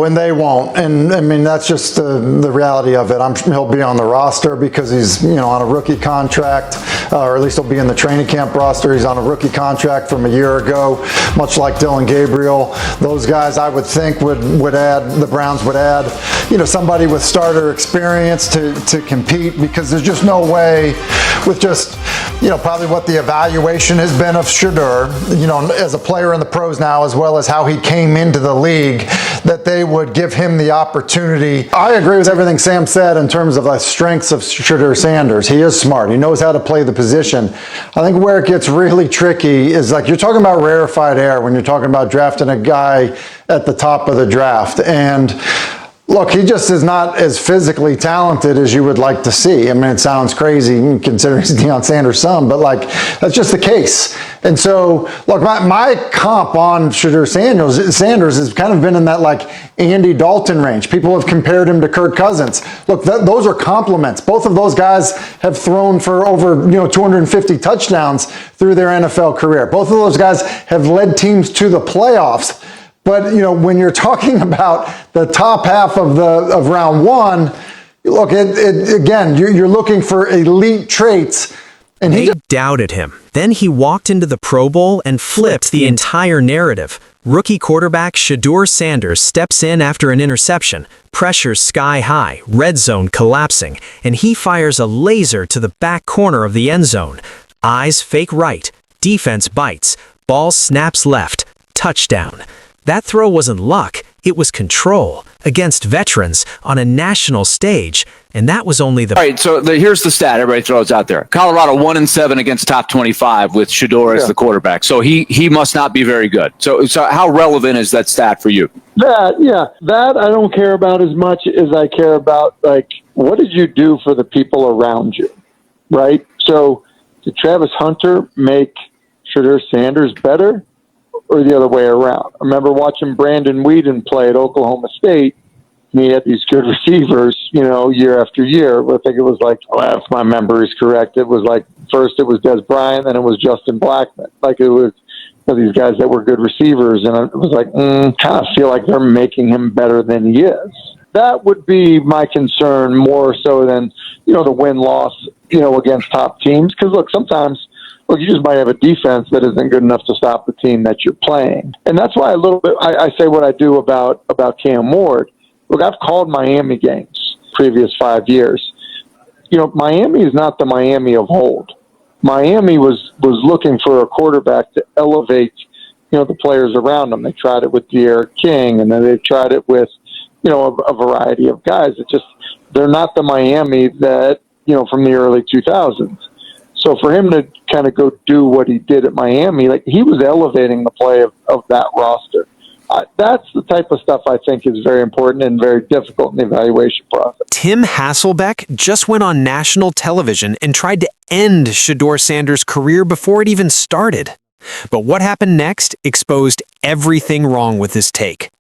And they won't. And I mean, that's just the reality of it. He'll be on the roster because he's, on a rookie contract, or at least he'll be in the training camp roster. He's on a rookie contract from a year ago, much like Dylan Gabriel. Those guys, I would think, would add, the Browns would add, somebody with starter experience to compete, because there's just no way with just, probably what the evaluation has been of Shedeur, as a player in the pros now, as well as how he came into the league, that they would give him the opportunity. I agree with everything Sam said in terms of the strengths of Shedeur Sanders. He is smart. He knows how to play the position. I think where it gets really tricky is, like, you're talking about rarefied air when you're talking about drafting a guy at the top of the draft. And look, he just is not as physically talented as you would like to see. I mean, it sounds crazy considering he's Deion Sanders' son, but that's just the case. And so, look, my comp on Shedeur Sanders has kind of been in that Andy Dalton range. People have compared him to Kirk Cousins. Look, those are compliments. Both of those guys have thrown for over 250 touchdowns through their NFL career. Both of those guys have led teams to the playoffs. But, when you're talking about the top half of round one, look, again, you're looking for elite traits. And they doubted him. Then he walked into the Pro Bowl and flipped the entire narrative. Rookie quarterback Shedeur Sanders steps in after an interception, pressures sky high, red zone collapsing, and he fires a laser to the back corner of the end zone. Eyes fake right, defense bites, ball snaps left, touchdown. That throw wasn't luck, it was control, against veterans on a national stage, and that was only the... All right, so here's the stat everybody throws out there. Colorado 1-7 against top 25 with Shedeur as the quarterback, so he must not be very good. So how relevant is that stat for you? That I don't care about as much as I care about, what did you do for the people around you, right? So did Travis Hunter make Shedeur Sanders better? Or the other way around. I remember watching Brandon Whedon play at Oklahoma State, and he had these good receivers, year after year. I think it was if my memory is correct, it was first it was Des Bryant, then it was Justin Blackmon. It was these guys that were good receivers, and it was kind of feel like they're making him better than he is. That would be my concern more so than, the win-loss, against top teams. Because, look, sometimes, you just might have a defense that isn't good enough to stop the team that you're playing. And that's why I say what I do about Cam Ward. Look, I've called Miami games previous 5 years. Miami is not the Miami of old. Miami was looking for a quarterback to elevate, the players around them. They tried it with De'Aaron King, and then they tried it with, a variety of guys. They're not the Miami that, from the early 2000s. So for him to kind of go do what he did at Miami, he was elevating the play of that roster. That's the type of stuff I think is very important and very difficult in the evaluation process. Tim Hasselbeck just went on national television and tried to end Shedeur Sanders' career before it even started. But what happened next exposed everything wrong with his take.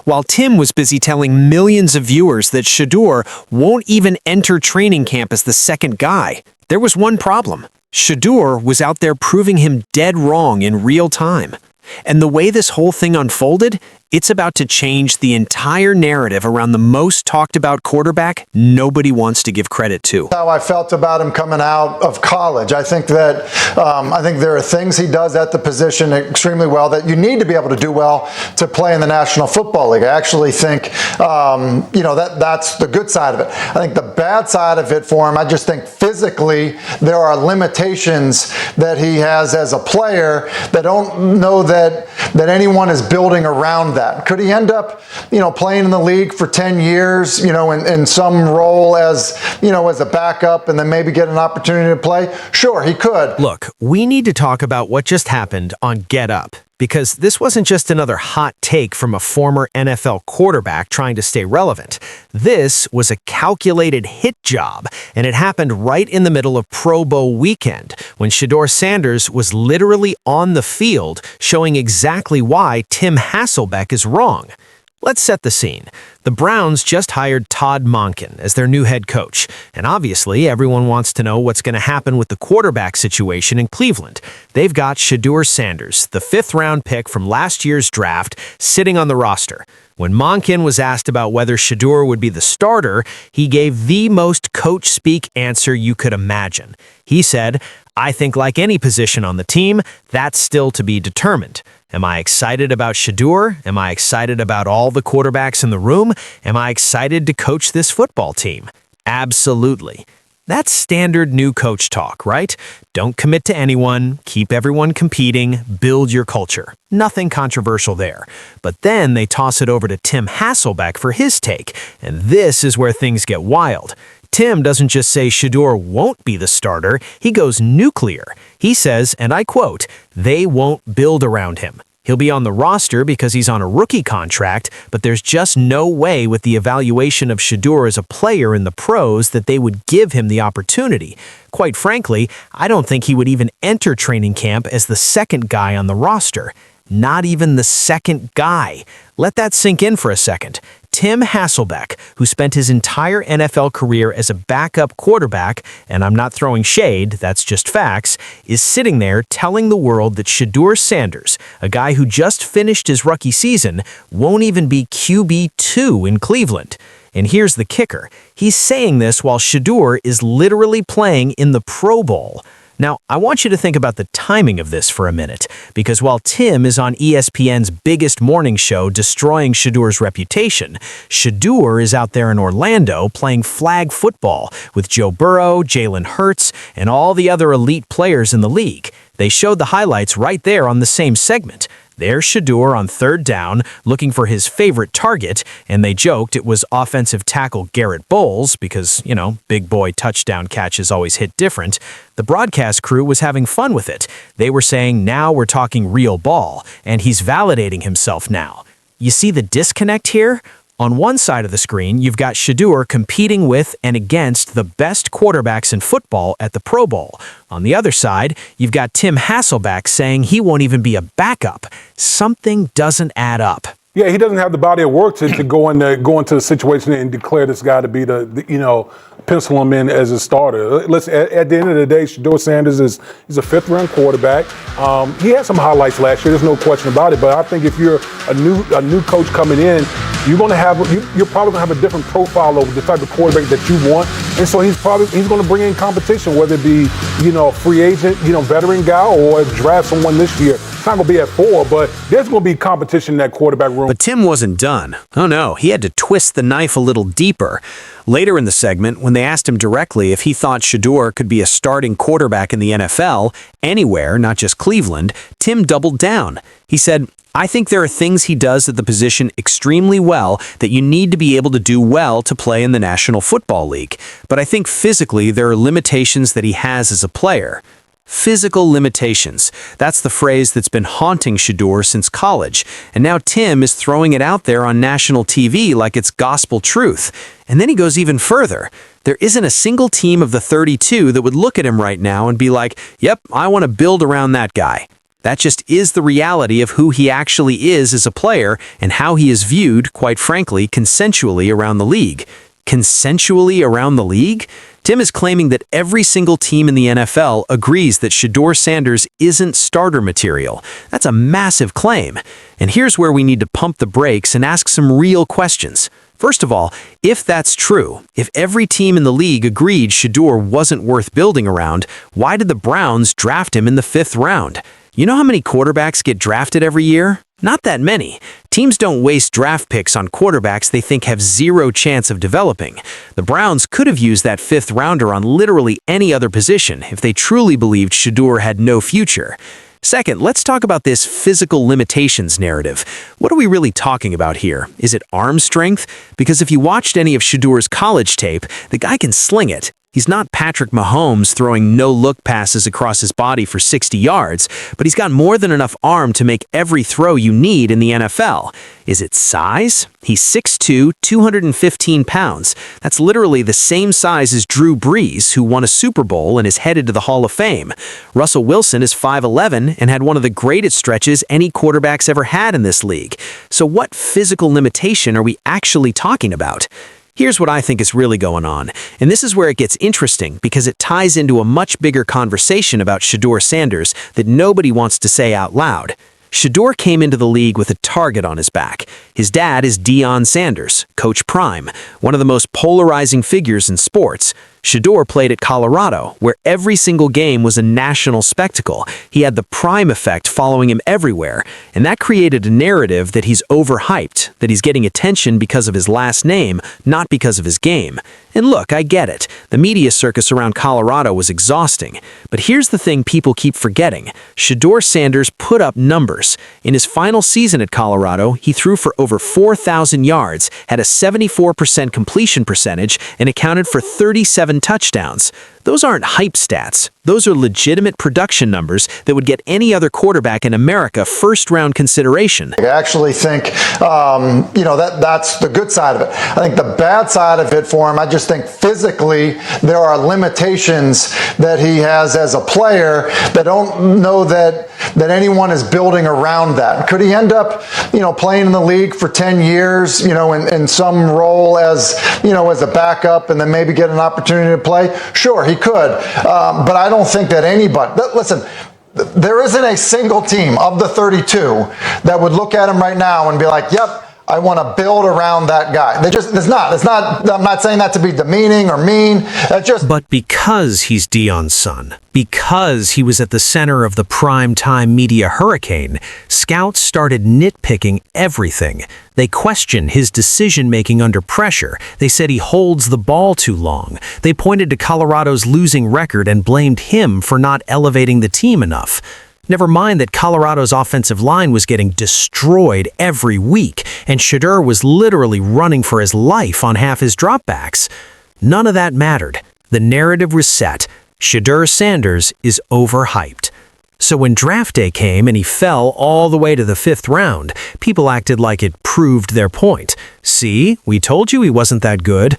While Tim was busy telling millions of viewers that Shedeur won't even enter training camp as the second guy, there was one problem. Shedeur was out there proving him dead wrong in real time. And the way this whole thing unfolded, it's about to change the entire narrative around the most talked about quarterback nobody wants to give credit to. How I felt about him coming out of college. I think that I think there are things he does at the position extremely well that you need to be able to do well to play in the National Football League. I actually think that's the good side of it. I think the bad side of it for him, I just think physically there are limitations that he has as a player that don't know that anyone is building around that. Could he end up, playing in the league for 10 years, in some role as a backup and then maybe get an opportunity to play? Sure, he could. Look, we need to talk about what just happened on Get Up, because this wasn't just another hot take from a former NFL quarterback trying to stay relevant. This was a calculated hit job, and it happened right in the middle of Pro Bowl weekend, when Shedeur Sanders was literally on the field showing exactly why Tim Hasselbeck is wrong. Let's set the scene. The Browns just hired Todd Monken as their new head coach, and obviously everyone wants to know what's going to happen with the quarterback situation in Cleveland. They've got Shedeur Sanders, the 5th-round pick from last year's draft, sitting on the roster. When Monken was asked about whether Shedeur would be the starter, he gave the most coach speak answer you could imagine. He said, "I think like any position on the team, that's still to be determined. Am I excited about Shedeur? Am I excited about all the quarterbacks in the room? Am I excited to coach this football team? Absolutely." That's standard new coach talk, right? Don't commit to anyone, keep everyone competing, build your culture. Nothing controversial there. But then they toss it over to Tim Hasselbeck for his take, and this is where things get wild. Tim doesn't just say Shedeur won't be the starter, he goes nuclear. He says, and I quote, "They won't build around him. He'll be on the roster because he's on a rookie contract, but there's just no way with the evaluation of Shedeur as a player in the pros that they would give him the opportunity. Quite frankly, I don't think he would even enter training camp as the second guy on the roster. Not even the second guy." Let that sink in for a second. Tim Hasselbeck, who spent his entire NFL career as a backup quarterback, and I'm not throwing shade, that's just facts, is sitting there telling the world that Shedeur Sanders, a guy who just finished his rookie season, won't even be QB2 in Cleveland. And here's the kicker. He's saying this while Shedeur is literally playing in the Pro Bowl. Now, I want you to think about the timing of this for a minute, because while Tim is on ESPN's biggest morning show destroying Shedeur's reputation, Shedeur is out there in Orlando playing flag football with Joe Burrow, Jalen Hurts, and all the other elite players in the league. They showed the highlights right there on the same segment. There's Shedeur on third down, looking for his favorite target, and they joked it was offensive tackle Garrett Bowles because, big boy touchdown catches always hit different. The broadcast crew was having fun with it. They were saying, now we're talking real ball, and he's validating himself now. You see the disconnect here? On one side of the screen, you've got Shedeur competing with and against the best quarterbacks in football at the Pro Bowl. On the other side, you've got Tim Hasselbeck saying he won't even be a backup. Something doesn't add up. Yeah, he doesn't have the body of work to go into the situation and declare this guy to be pencil him in as a starter. At the end of the day, Shedeur Sanders is a fifth-round quarterback. He had some highlights last year. There's no question about it. But I think if you're a new coach coming in, you're probably gonna have a different profile of the type of quarterback that you want. And so he's gonna bring in competition, whether it be a free agent, veteran guy, or draft someone this year. It's not gonna be at 4, but there's gonna be competition in that quarterback room. But Tim wasn't done. Oh no, he had to twist the knife a little deeper. Later in the segment, when they asked him directly if he thought Shedeur could be a starting quarterback in the NFL, anywhere, not just Cleveland, Tim doubled down. He said, "I think there are things he does at the position extremely well that you need to be able to do well to play in the National Football League. But I think physically there are limitations that he has as a player." Physical limitations. That's the phrase that's been haunting Shedeur since college. And now Tim is throwing it out there on national TV like it's gospel truth. And then he goes even further. There isn't a single team of the 32 that would look at him right now and be like, "Yep, I want to build around that guy." That just is the reality of who he actually is as a player and how he is viewed, quite frankly, consensually around the league. Consensually around the league? Tim is claiming that every single team in the NFL agrees that Shedeur Sanders isn't starter material. That's a massive claim. And here's where we need to pump the brakes and ask some real questions. First of all, if that's true, if every team in the league agreed Shedeur wasn't worth building around, why did the Browns draft him in the 5th round? You know how many quarterbacks get drafted every year? Not that many. Teams don't waste draft picks on quarterbacks they think have zero chance of developing. The Browns could have used that 5th rounder on literally any other position if they truly believed Shedeur had no future. Second, let's talk about this physical limitations narrative. What are we really talking about here? Is it arm strength? Because if you watched any of Shedeur's college tape, the guy can sling it. He's not Patrick Mahomes throwing no-look passes across his body for 60 yards, but he's got more than enough arm to make every throw you need in the NFL. Is it size? He's 6'2", 215 pounds. That's literally the same size as Drew Brees, who won a Super Bowl and is headed to the Hall of Fame. Russell Wilson is 5'11" and had one of the greatest stretches any quarterback's ever had in this league. So what physical limitation are we actually talking about? Here's what I think is really going on, and this is where it gets interesting because it ties into a much bigger conversation about Shedeur Sanders that nobody wants to say out loud. Shedeur came into the league with a target on his back. His dad is Deion Sanders, Coach Prime, one of the most polarizing figures in sports. Shedeur played at Colorado, where every single game was a national spectacle. He had the Prime effect following him everywhere, and that created a narrative that he's overhyped, that he's getting attention because of his last name, not because of his game. And look, I get it. The media circus around Colorado was exhausting. But here's the thing people keep forgetting. Shedeur Sanders put up numbers. In his final season at Colorado, he threw for over 4,000 yards, had a 74% completion percentage, and accounted for 37 touchdowns. Those aren't hype stats. Those are legitimate production numbers that would get any other quarterback in America first-round consideration. I actually think, that's the good side of it. I think the bad side of it for him, I just think physically there are limitations that he has as a player that don't know that anyone is building around that. Could he end up, playing in the league for 10 years, in some role as a backup and then maybe get an opportunity to play? Sure, he could. But I don't think that anybody, listen, there isn't a single team of the 32 that would look at him right now and be like, yep, I want to build around that guy. It's not, I'm not saying that to be demeaning or mean. But because he's Deion's son, because he was at the center of the primetime media hurricane, scouts started nitpicking everything. They questioned his decision-making under pressure. They said he holds the ball too long. They pointed to Colorado's losing record and blamed him for not elevating the team enough. Never mind that Colorado's offensive line was getting destroyed every week, and Shedeur was literally running for his life on half his dropbacks. None of that mattered. The narrative was set. Shedeur Sanders is overhyped. So when draft day came and he fell all the way to the 5th round, people acted like it proved their point. See, we told you he wasn't that good.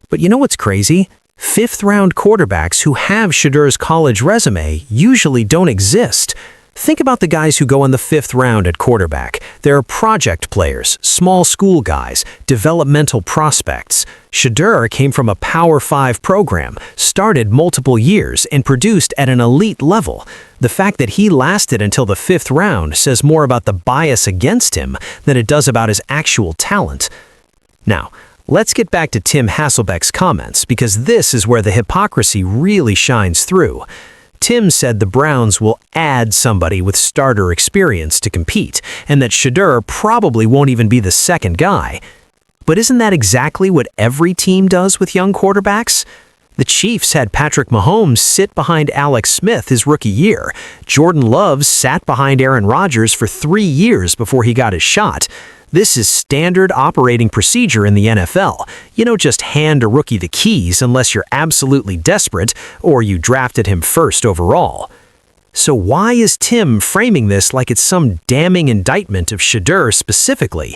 But you know what's crazy? 5th-round quarterbacks who have Shedeur's college resume usually don't exist. Think about the guys who go in the 5th round at quarterback. They're project players, small school guys, developmental prospects. Shedeur came from a Power 5 program, started multiple years, and produced at an elite level. The fact that he lasted until the 5th round says more about the bias against him than it does about his actual talent. Now, let's get back to Tim Hasselbeck's comments, because this is where the hypocrisy really shines through. Tim said the Browns will add somebody with starter experience to compete, and that Shedeur probably won't even be the second guy. But isn't that exactly what every team does with young quarterbacks? The Chiefs had Patrick Mahomes sit behind Alex Smith his rookie year. Jordan Love sat behind Aaron Rodgers for 3 years before he got his shot. This is standard operating procedure in the NFL. You don't just hand a rookie the keys unless you're absolutely desperate or you drafted him first overall. So why is Tim framing this like it's some damning indictment of Shedeur specifically?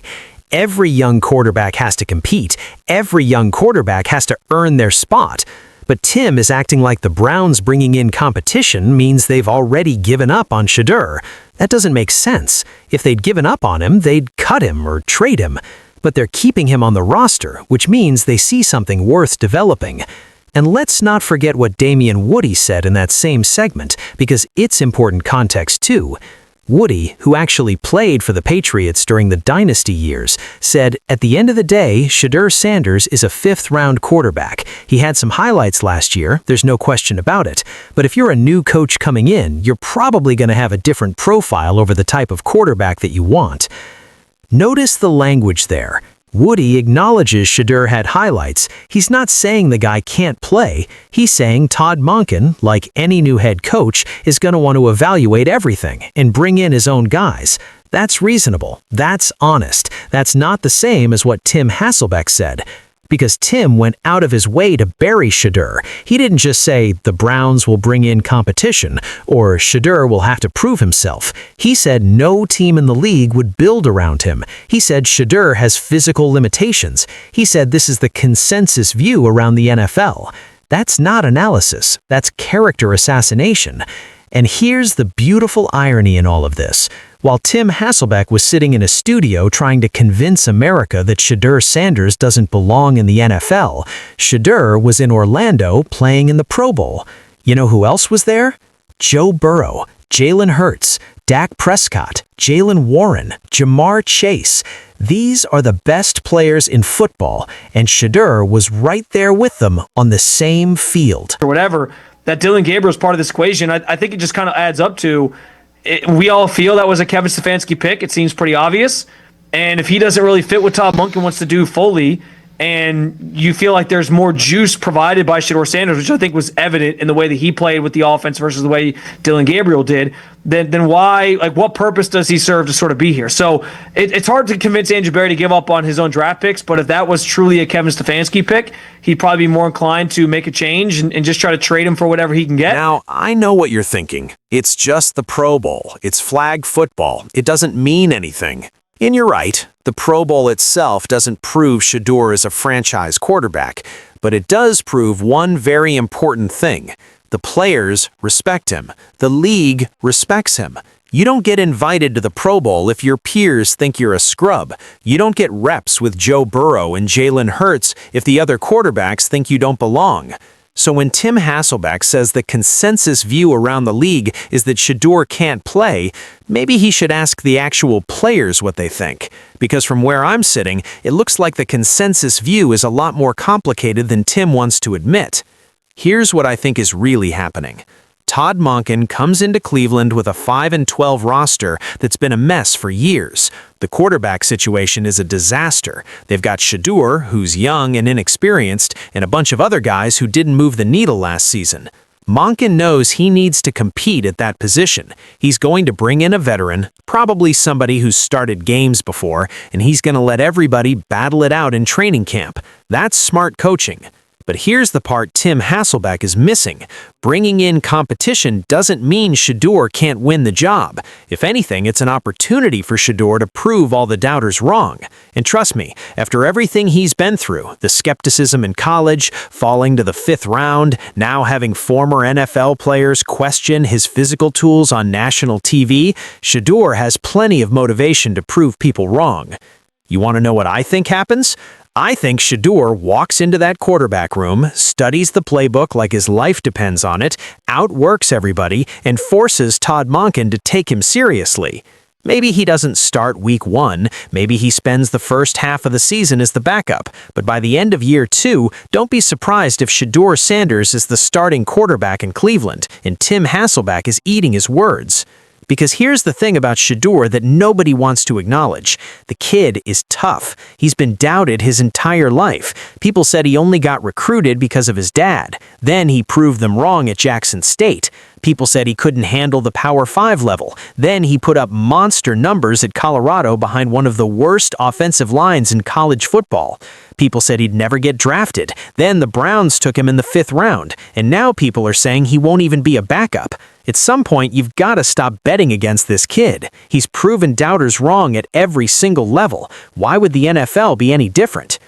Every young quarterback has to compete. Every young quarterback has to earn their spot. But Tim is acting like the Browns bringing in competition means they've already given up on Shedeur. That doesn't make sense. If they'd given up on him, they'd cut him or trade him. But they're keeping him on the roster, which means they see something worth developing. And let's not forget what Damien Woody said in that same segment, because it's important context too. Woody, who actually played for the Patriots during the dynasty years, said, "At the end of the day, Shedeur Sanders is a 5th-round quarterback. He had some highlights last year, there's no question about it. But if you're a new coach coming in, you're probably going to have a different profile over the type of quarterback that you want." Notice the language there. Woody acknowledges Shedeur had highlights. He's not saying the guy can't play. He's saying Todd Monken, like any new head coach, is going to want to evaluate everything and bring in his own guys. That's reasonable. That's honest. That's not the same as what Tim Hasselbeck said. Because Tim went out of his way to bury Shedeur. He didn't just say the Browns will bring in competition or Shedeur will have to prove himself. He said no team in the league would build around him. He said Shedeur has physical limitations. He said this is the consensus view around the NFL. That's not analysis. That's character assassination. And here's the beautiful irony in all of this. While Tim Hasselbeck was sitting in a studio trying to convince America that Shedeur Sanders doesn't belong in the NFL, Shedeur was in Orlando playing in the Pro Bowl. You know who else was there? Joe Burrow, Jalen Hurts, Dak Prescott, Jalen Warren, Jamar Chase. These are the best players in football, and Shedeur was right there with them on the same field. Or whatever, that Dylan Gabriel is part of this equation. I think it just kind of adds up to we all feel that was a Kevin Stefanski pick. It seems pretty obvious. And if he doesn't really fit what Todd Monken wants to do fully, and you feel like there's more juice provided by Shedeur Sanders, which I think was evident in the way that he played with the offense versus the way Dylan Gabriel did, then why, like, what purpose does he serve to sort of be here? So it's hard to convince Andrew Berry to give up on his own draft picks, but if that was truly a Kevin Stefanski pick, he'd probably be more inclined to make a change and just try to trade him for whatever he can get. Now, I know what you're thinking. It's just the Pro Bowl. It's flag football. It doesn't mean anything. And you're right, the Pro Bowl itself doesn't prove Shedeur is a franchise quarterback, but it does prove one very important thing. The players respect him. The league respects him. You don't get invited to the Pro Bowl if your peers think you're a scrub. You don't get reps with Joe Burrow and Jalen Hurts if the other quarterbacks think you don't belong. So when Tim Hasselbeck says the consensus view around the league is that Shedeur can't play, maybe he should ask the actual players what they think. Because from where I'm sitting, it looks like the consensus view is a lot more complicated than Tim wants to admit. Here's what I think is really happening. Todd Monken comes into Cleveland with a 5-12 roster that's been a mess for years. The quarterback situation is a disaster. They've got Shedeur, who's young and inexperienced, and a bunch of other guys who didn't move the needle last season. Monken knows he needs to compete at that position. He's going to bring in a veteran, probably somebody who's started games before, and he's going to let everybody battle it out in training camp. That's smart coaching. But here's the part Tim Hasselbeck is missing. Bringing in competition doesn't mean Shedeur can't win the job. If anything, it's an opportunity for Shedeur to prove all the doubters wrong. And trust me, after everything he's been through, the skepticism in college, falling to the 5th round, now having former NFL players question his physical tools on national TV, Shedeur has plenty of motivation to prove people wrong. You want to know what I think happens? I think Shedeur walks into that quarterback room, studies the playbook like his life depends on it, outworks everybody, and forces Todd Monken to take him seriously. Maybe he doesn't start week 1, maybe he spends the first half of the season as the backup, but by the end of year 2, don't be surprised if Shedeur Sanders is the starting quarterback in Cleveland, and Tim Hasselbeck is eating his words. Because here's the thing about Shedeur that nobody wants to acknowledge. The kid is tough. He's been doubted his entire life. People said he only got recruited because of his dad. Then he proved them wrong at Jackson State. People said he couldn't handle the Power 5 level. Then he put up monster numbers at Colorado behind one of the worst offensive lines in college football. People said he'd never get drafted. Then the Browns took him in the 5th round. And now people are saying he won't even be a backup. At some point, you've got to stop betting against this kid. He's proven doubters wrong at every single level. Why would the NFL be any different?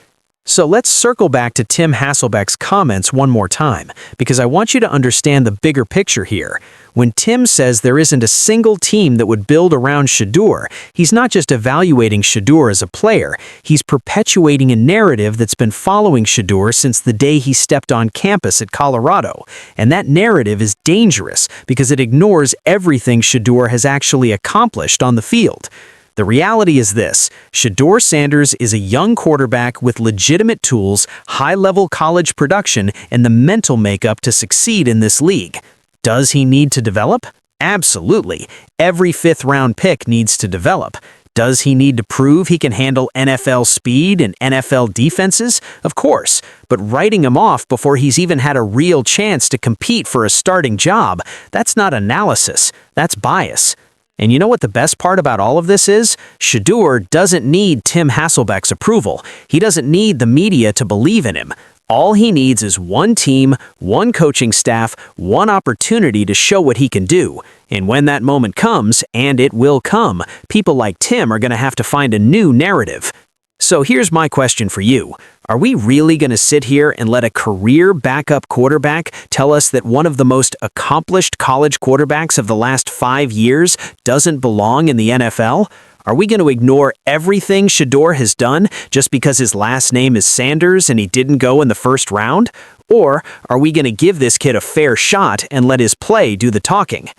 So let's circle back to Tim Hasselbeck's comments one more time, because I want you to understand the bigger picture here. When Tim says there isn't a single team that would build around Shedeur, he's not just evaluating Shedeur as a player, he's perpetuating a narrative that's been following Shedeur since the day he stepped on campus at Colorado. And that narrative is dangerous because it ignores everything Shedeur has actually accomplished on the field. The reality is this: Shedeur Sanders is a young quarterback with legitimate tools, high-level college production, and the mental makeup to succeed in this league. Does he need to develop? Absolutely. Every 5th-round pick needs to develop. Does he need to prove he can handle NFL speed and NFL defenses? Of course. But writing him off before he's even had a real chance to compete for a starting job, that's not analysis. That's bias. And you know what the best part about all of this is? Shedeur doesn't need Tim Hasselbeck's approval. He doesn't need the media to believe in him. All he needs is one team, one coaching staff, one opportunity to show what he can do. And when that moment comes, and it will come, people like Tim are going to have to find a new narrative. So here's my question for you. Are we really going to sit here and let a career backup quarterback tell us that one of the most accomplished college quarterbacks of the last 5 years doesn't belong in the NFL? Are we going to ignore everything Shedeur has done just because his last name is Sanders and he didn't go in the 1st round? Or are we going to give this kid a fair shot and let his play do the talking?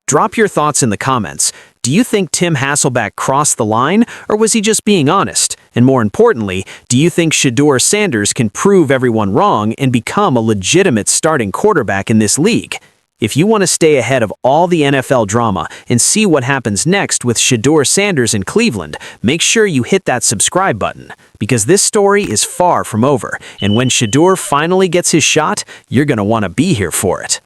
Drop your thoughts in the comments. Do you think Tim Hasselbeck crossed the line, or was he just being honest? And more importantly, do you think Shedeur Sanders can prove everyone wrong and become a legitimate starting quarterback in this league? If you want to stay ahead of all the NFL drama and see what happens next with Shedeur Sanders in Cleveland, make sure you hit that subscribe button, because this story is far from over, and when Shedeur finally gets his shot, you're going to want to be here for it.